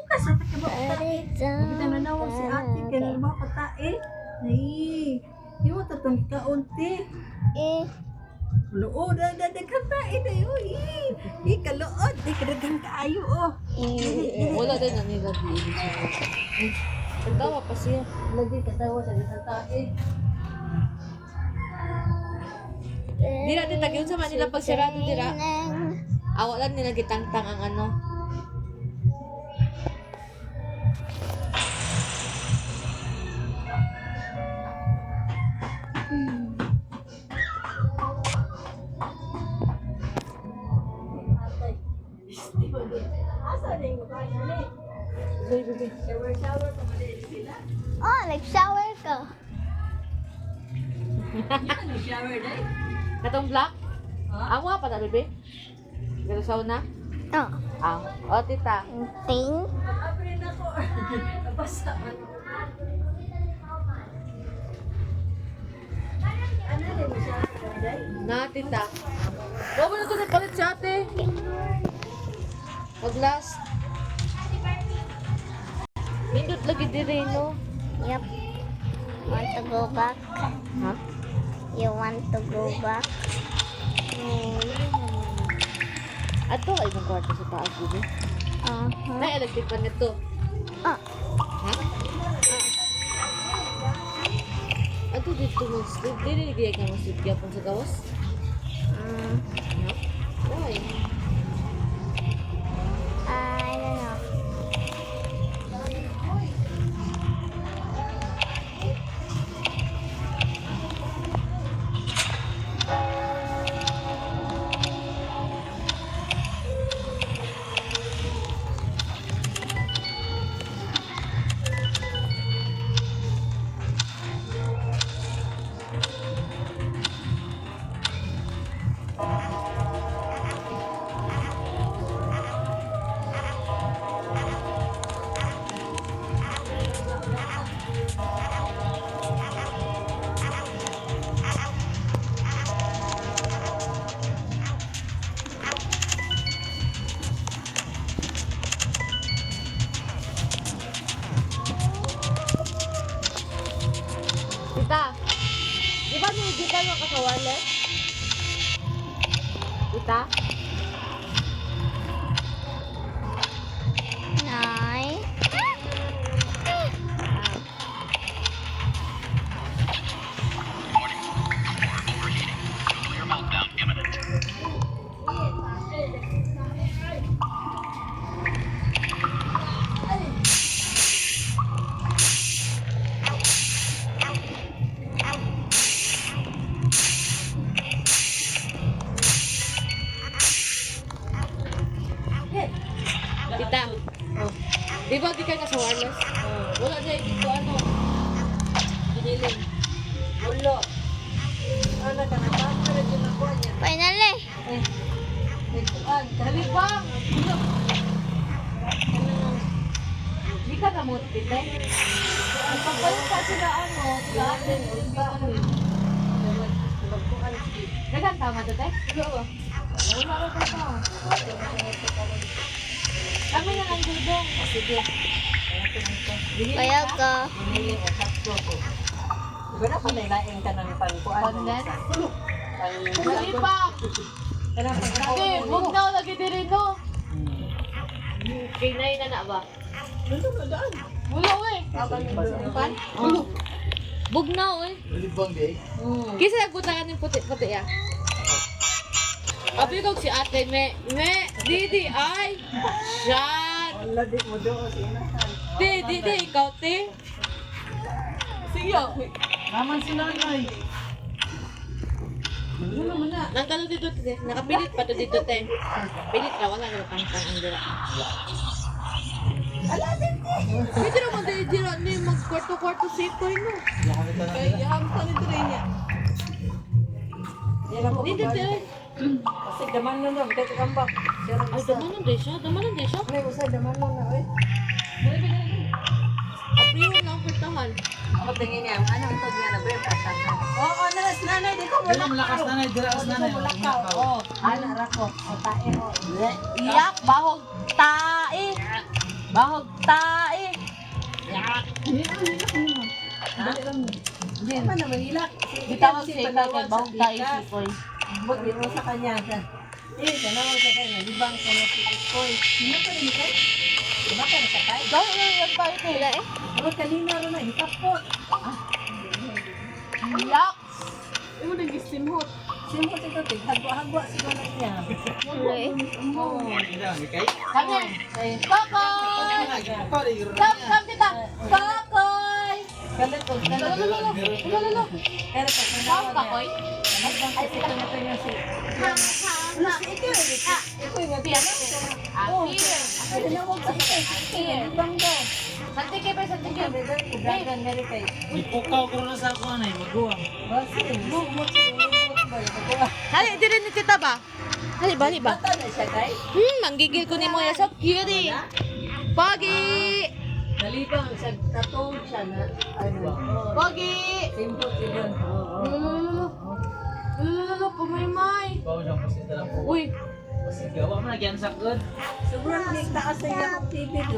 bukas sa tae. Kita na nawag si ate kay na ba ka tae. Ay, di mo tatong kaunti. Luod da ka tae dayo. Kaluod, di kadagang kaayo oh. Wala din na nila dili siya. Nagtawa pa siya. Lagi katawa sa isang tae. Di natin tagyon sa Manila pag sirado dira. Awalan nila gitangtang ang ano. Asa na yung kaya na eh. Baby. Shower pa mali sila. Oh, nag-shower ko. Shower na eh. Katong black? Amo pa na bebe. Pero sauna? Oh, O tita. ting. Abrin ako. Nabasa man. Ano din mo siya? Na tita. Bawa na to na palit si ate. Pag last. Pindot lagi dire no. Yep. Want to go back? Ha? You want to go back? Ato ay mong kwarto sa taas bebe. Na electric pa nito. Oh, Ha? Ato dito mo sleep. Dili di ka mo sleep gyapon sa gawas. Ha? Why? I don't know. Tita. Di ba niligita yung kasawale? Tita? Nay. Tita. Di ba di ka nga sa wireless? Wala dyan dito ano. Giniling. Ulo. Ano ka na ba? Pero dyan ako niya. Finally. Ikuan. Dali bang! Di ka na mo, tita. Nagpapalit pa sila ano. Sa atin. Dagan tama to, te? Oo. Wala ka pa pa. Kami na lang dudong. Sige. Kaya ka. Diba na panilain ka ng pangkuan? Pagnet? Dali pa! Sabi, huwag na lagi din no. Kinay na na ba? Wala eh. Pan? Bugnaw eh. Libang day. Kisa nagbutangan yung puti-puti ya. Abi ko si ate Didi ay shot. Wala di mo doon. Di, ikaw te. Sige. Naman si nanay. Ano naman na? Nangkano dito te. Nakapilit pa to dito te. Pilit na wala na tangtang ang dira. Pwede naman dahil dira na yung mag-kwarto-kwarto sipoy no. Kaya hamsa ni dira niya. Dito te. Kasi daman na lang. Dito kambak. Ay, damanan din siya. May usay daman na na. Apriyon lang pertahan. Ako tingin niya. Anong ito niya na bread at saka. Oo, nalas nanay. Di ko Wala malakas nanay, diraas nanay. Wala mulakaw. Oo. Ana rako. O tae ho. Iyak, bahog, tae. Bahog tae. Hindi naman naman ilak. Bitawag siya kay bahog tae si Koy. Bot mo sa kanya. Tanawag sa kanya. Libang ko na si Koy. Hindi pa rin ikaw? Diba ka na sakay? Dahil yan tayo Wala eh. Pero kanina rin na. Hitapot. Yak! Imo nag-simhot. Simot ito. Hagwa-hagwa siguro niya. Wala eh. Oo. Kami! Kokoy! Kam kita! Kokoy! Kalit ko. Lalo! Kalit ko. Bahog ka, Koy? Ay, ito na ito niya si... Ito yung Pier. Oh, Pier. tinawag sa ito. Libang daw. Santike pa, santike. Dagan, meron kayo. Ipukaw ko na sa ako na maguwang. Basta, lumot ba? Ito Hali, di rin ni tita ba? Hali ba, hali ba? bata na siya, kay? Manggigil ko ni Moya. So cute eh. Pogi! Nalibang sa katong siya na, ano, Pogi! simple siya yun. Lalo, pumaymay. Bawa siyang pasita lang po. Uy, Gawa mo na, gyan sa good. Sobrang taas sa iyo ng TV.